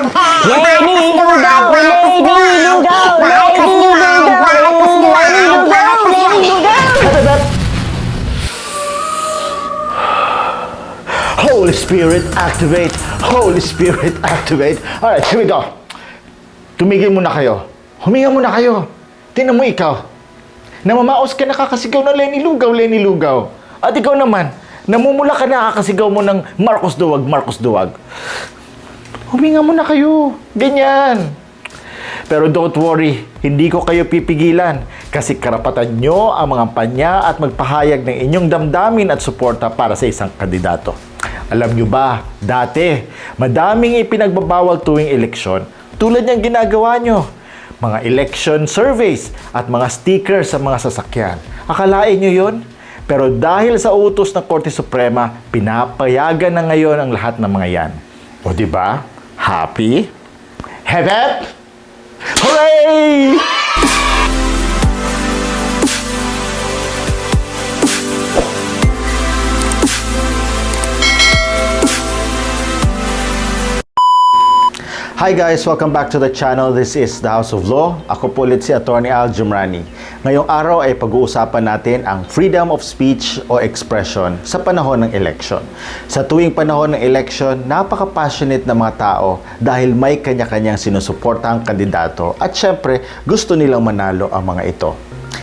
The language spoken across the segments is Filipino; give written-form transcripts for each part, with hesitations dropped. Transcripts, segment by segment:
Lady Lugaw, Lady Lugaw, Lady Lugaw, Lady Lugaw, Lady Lugaw. Holy Spirit, activate! Holy Spirit, activate! Alright, here we go. Tumigil muna kayo. Huminga muna kayo. Tingnan mo ikaw. Namamaos ka nakakasigaw na Lenny Lugaw, Lenny Lugaw. At ikaw naman, namumula ka nakakasigaw mo ng Marcos Duwag, Marcos Duwag. Huminga muna kayo. Ganyan. Pero don't worry, hindi ko kayo pipigilan kasi karapatan nyo ang mga panya at magpahayag ng inyong damdamin at suporta para sa isang kandidato. Alam nyo ba, dati, madaming ipinagbabawal tuwing eleksyon tulad niyang ginagawa nyo. Mga election surveys at mga stickers sa mga sasakyan. Akalain nyo yun? Pero dahil sa utos ng Korte Suprema, pinapayagan na ngayon ang lahat ng mga yan. O diba? Happy? Hep hep! Hooray! Hi guys! Welcome back to the channel. This is the House of Law. Ako po ulit si Attorney Al Jumrani. Ngayong araw ay pag-uusapan natin ang freedom of speech o expression sa panahon ng election. Sa tuwing panahon ng election, napaka-passionate ng mga tao dahil may kanya-kanyang sinusuportahang kandidato at syempre gusto nilang manalo ang mga ito.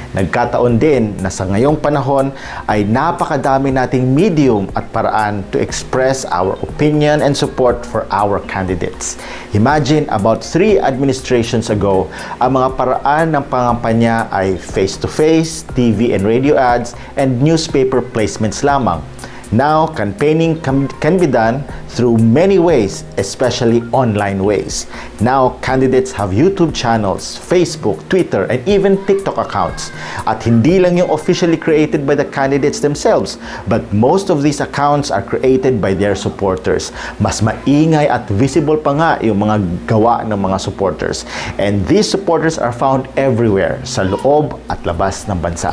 Nagkataon din na sa ngayong panahon ay napakadami nating medium at paraan to express our opinion and support for our candidates. Imagine about 3 administrations ago, ang mga paraan ng pangampanya ay face-to-face, TV and radio ads, and newspaper placements lamang. Now, campaigning can be done through many ways, especially online ways. Now, candidates have YouTube channels, Facebook, Twitter, and even TikTok accounts. At hindi lang yung officially created by the candidates themselves, but most of these accounts are created by their supporters. Mas maingay at visible pa nga yung mga gawa ng mga supporters. And these supporters are found everywhere, sa loob at labas ng bansa.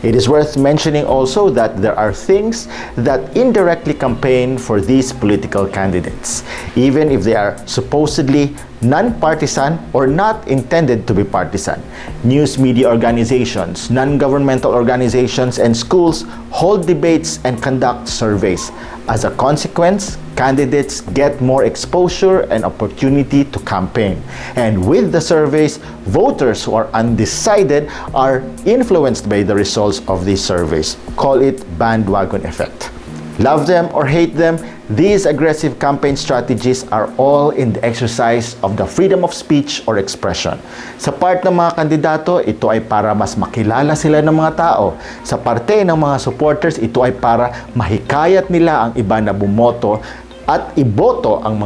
It is worth mentioning also that there are things that indirectly campaign for these political candidates, even if they are supposedly non-partisan or not intended to be partisan. News media organizations, non-governmental organizations, and schools hold debates and conduct surveys. As a consequence, candidates get more exposure and opportunity to campaign. And with the surveys, voters who are undecided are influenced by the results of these surveys. Call it bandwagon effect. Love them or hate them, these aggressive campaign strategies are all in the exercise of the freedom of speech or expression. Sa part ng mga kandidato, ito ay para mas makilala sila ng mga tao. Sa parte ng mga supporters, ito ay para mahikayat nila ang iba na bumoto at iboto ang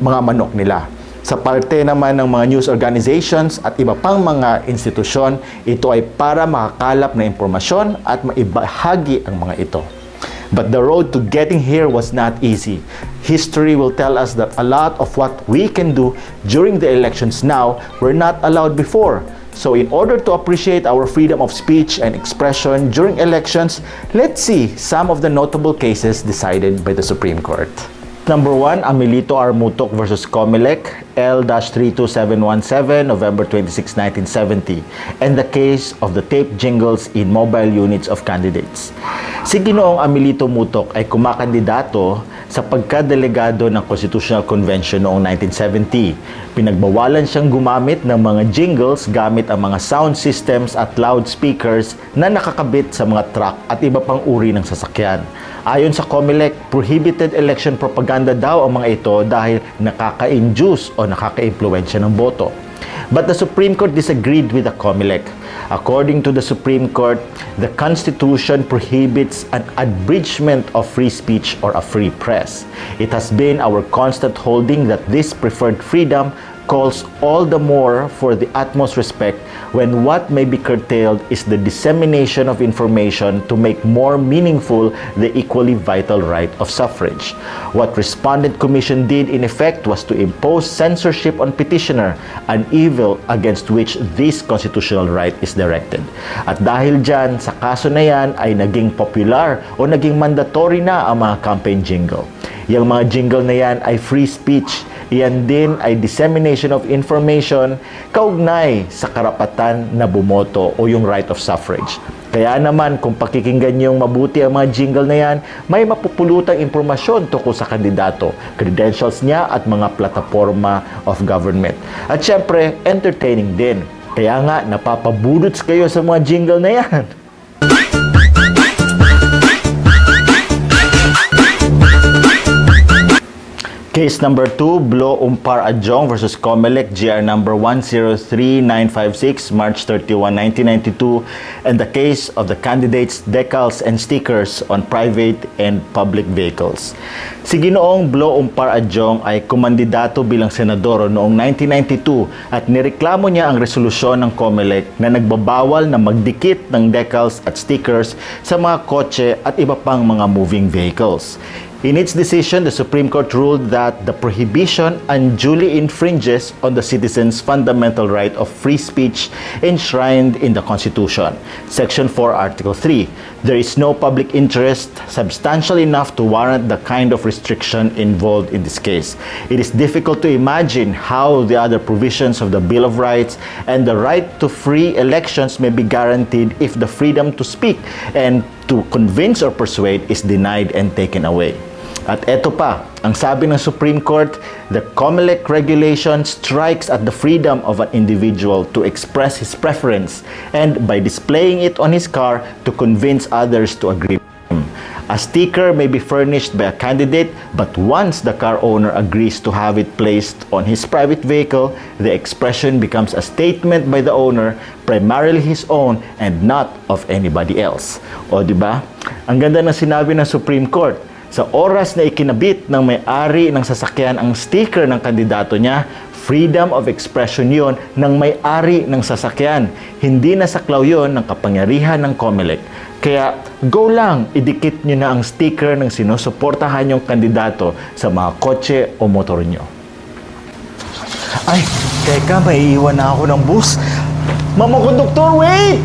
mga manok nila. Sa parte naman ng mga news organizations at iba pang mga institusyon, ito ay para makakalap na impormasyon at maibahagi ang mga ito. But the road to getting here was not easy. History will tell us that a lot of what we can do during the elections now were not allowed before. So in order to appreciate our freedom of speech and expression during elections, let's see some of the notable cases decided by the Supreme Court. Number 1, Amelito R. Mutok versus Comelec, L-32717, November 26, 1970, and the case of the tape jingles in mobile units of candidates. Si Ginoong Amelito Mutok ay kumakandidato sa pagkadelegado ng Constitutional Convention noong 1970. Pinagbawalan siyang gumamit ng mga jingles gamit ang mga sound systems at loudspeakers na nakakabit sa mga truck at iba pang uri ng sasakyan. Ayon sa Comelec, prohibited election propaganda daw ang mga ito dahil nakaka-induce o nakaka-impluwensya ng boto. But the Supreme Court disagreed with the Comelec. According to the Supreme Court, the Constitution prohibits an abridgment of free speech or a free press. It has been our constant holding that this preferred freedom calls all the more for the utmost respect when what may be curtailed is the dissemination of information to make more meaningful the equally vital right of suffrage. What Respondent Commission did in effect was to impose censorship on petitioner, an evil against which this constitutional right is directed. At dahil dyan, sa kaso na yan ay naging popular o naging mandatory na ang mga campaign jingle. Yung mga jingle na yan ay free speech. Iyan din ay dissemination of information kaugnay sa karapatan na bumoto o yung right of suffrage. Kaya naman, kung pakikinggan niyong mabuti ang mga jingle na yan, may mapupulutang impormasyon tungkol sa kandidato, credentials niya at mga plataforma of government. At syempre, entertaining din. Kaya nga, napapabudots kayo sa mga jingle na yan. Case number 2, Blo Umpar Adjong versus Comelec, GR number 103956, March 31, 1992, and the case of the candidates' decals and stickers on private and public vehicles. Si Ginoong Blo Umpar Adjong ay kumandidato bilang senador noong 1992 at nireklamo niya ang resolusyon ng Comelec na nagbabawal na magdikit ng decals at stickers sa mga kotse at iba pang mga moving vehicles. In its decision, the Supreme Court ruled that the prohibition unduly infringes on the citizens' fundamental right of free speech enshrined in the Constitution. Section 4, Article 3. There is no public interest substantial enough to warrant the kind of restriction involved in this case. It is difficult to imagine how the other provisions of the Bill of Rights and the right to free elections may be guaranteed if the freedom to speak and to convince or persuade is denied and taken away. At eto pa, ang sabi ng Supreme Court, the Comelec regulation strikes at the freedom of an individual to express his preference and by displaying it on his car to convince others to agree with him. A sticker may be furnished by a candidate, but once the car owner agrees to have it placed on his private vehicle, the expression becomes a statement by the owner, primarily his own and not of anybody else. O diba? Ang ganda ng sinabi ng Supreme Court. Sa oras na ikinabit ng may-ari ng sasakyan ang sticker ng kandidato niya, freedom of expression yon ng may-ari ng sasakyan. Hindi na saklaw yon ng kapangyarihan ng Comelec. Kaya go lang, idikit nyo na ang sticker ng sinusuportahan yung kandidato sa mga kotse o motor nyo. Ay, teka, may iwan na ako ng bus. Mama Konduktor, wait!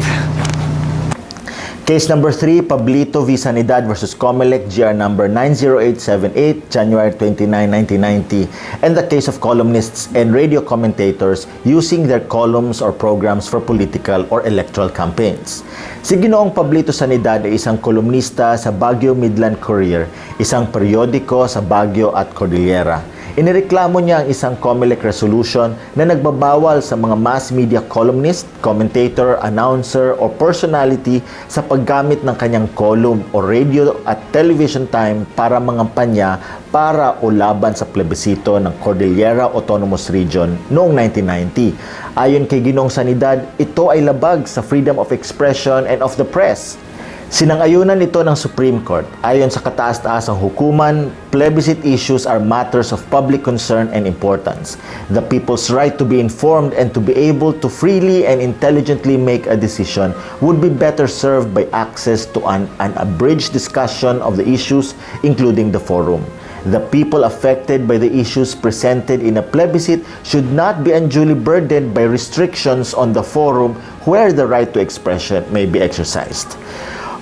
Case number 3, Pablito v. Sanidad versus Comelec, GR number 90878, January 29, 1990, and the case of columnists and radio commentators using their columns or programs for political or electoral campaigns. Si Ginoong Pablito Sanidad ay isang kolumnista sa Baguio Midland Courier, isang periodiko sa Baguio at Cordillera. Inireklamo niya ang isang Comelec resolution na nagbabawal sa mga mass media columnist, commentator, announcer o personality sa paggamit ng kanyang column o radio at television time para mangampanya para o laban sa plebisito ng Cordillera Autonomous Region noong 1990. Ayon kay Ginoong Sanidad, ito ay labag sa freedom of expression and of the press. Sinang-ayunan ito ng Supreme Court. Ayon sa kataas-taasang hukuman, plebiscite issues are matters of public concern and importance. The people's right to be informed and to be able to freely and intelligently make a decision would be better served by access to an abridged discussion of the issues, including the forum. The people affected by the issues presented in a plebiscite should not be unduly burdened by restrictions on the forum where the right to expression may be exercised.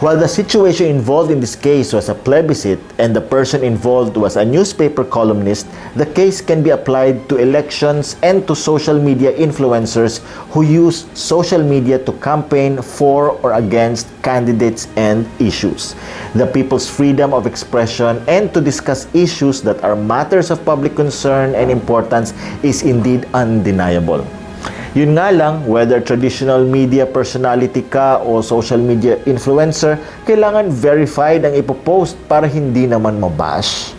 While the situation involved in this case was a plebiscite and the person involved was a newspaper columnist, the case can be applied to elections and to social media influencers who use social media to campaign for or against candidates and issues. The people's freedom of expression and to discuss issues that are matters of public concern and importance is indeed undeniable. Yun nga lang, whether traditional media personality ka o social media influencer, kailangan verified ang ipopost para hindi naman mabash.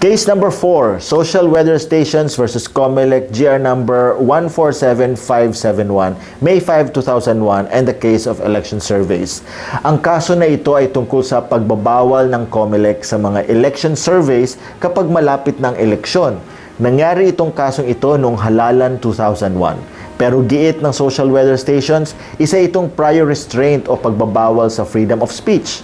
Case number 4, Social Weather Stations versus Comelec, GR number 147571, May 5, 2001, and the case of election surveys. Ang kaso na ito ay tungkol sa pagbabawal ng Comelec sa mga election surveys kapag malapit ng eleksyon. Nangyari itong kasong ito noong halalan 2001. Pero giit ng social weather stations, isa itong prior restraint o pagbabawal sa freedom of speech.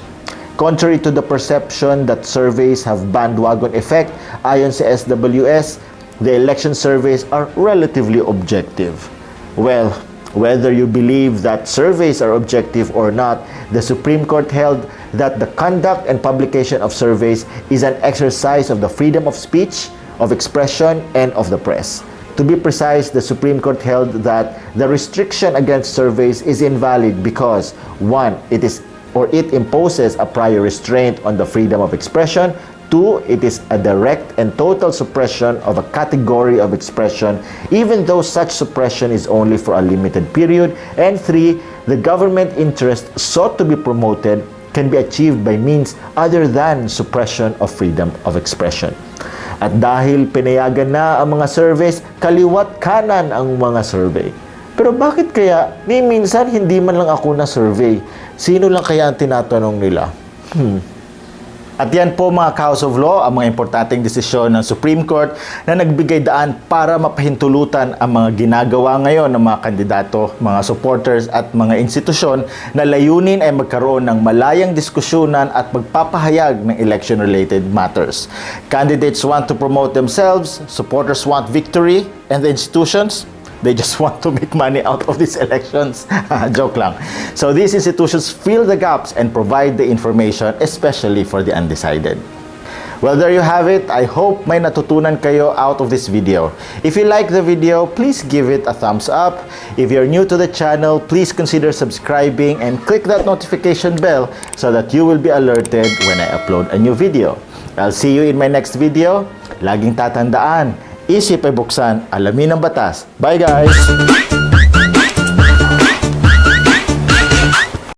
Contrary to the perception that surveys have bandwagon effect, ayon sa SWS, the election surveys are relatively objective. Well, whether you believe that surveys are objective or not, the Supreme Court held that the conduct and publication of surveys is an exercise of the freedom of speech, of expression and of the press. To be precise, the Supreme Court held that the restriction against surveys is invalid because 1. It imposes a prior restraint on the freedom of expression. 2. It is a direct and total suppression of a category of expression, even though such suppression is only for a limited period. And 3. The government interest sought to be promoted can be achieved by means other than suppression of freedom of expression. At dahil pinayagan na ang mga surveys, kaliwat kanan ang mga survey. Pero bakit kaya ni minsan hindi man lang ako na survey? Sino lang kaya ang tinatanong nila? At yan po mga ka-House of Law, ang mga importanteng desisyon ng Supreme Court na nagbigay daan para mapahintulutan ang mga ginagawa ngayon ng mga kandidato, mga supporters at mga institusyon na layunin ay magkaroon ng malayang diskusyonan at magpapahayag ng election-related matters. Candidates want to promote themselves, supporters want victory, and the institutions, they just want to make money out of these elections. Joke lang. So these institutions fill the gaps and provide the information, especially for the undecided. Well, there you have it. I hope may natutunan kayo out of this video. If you like the video, please give it a thumbs up. If you're new to the channel, please consider subscribing and click that notification bell so that you will be alerted when I upload a new video. I'll see you in my next video. Laging tatandaan, isip ay buksan, alamin ang batas. Bye guys!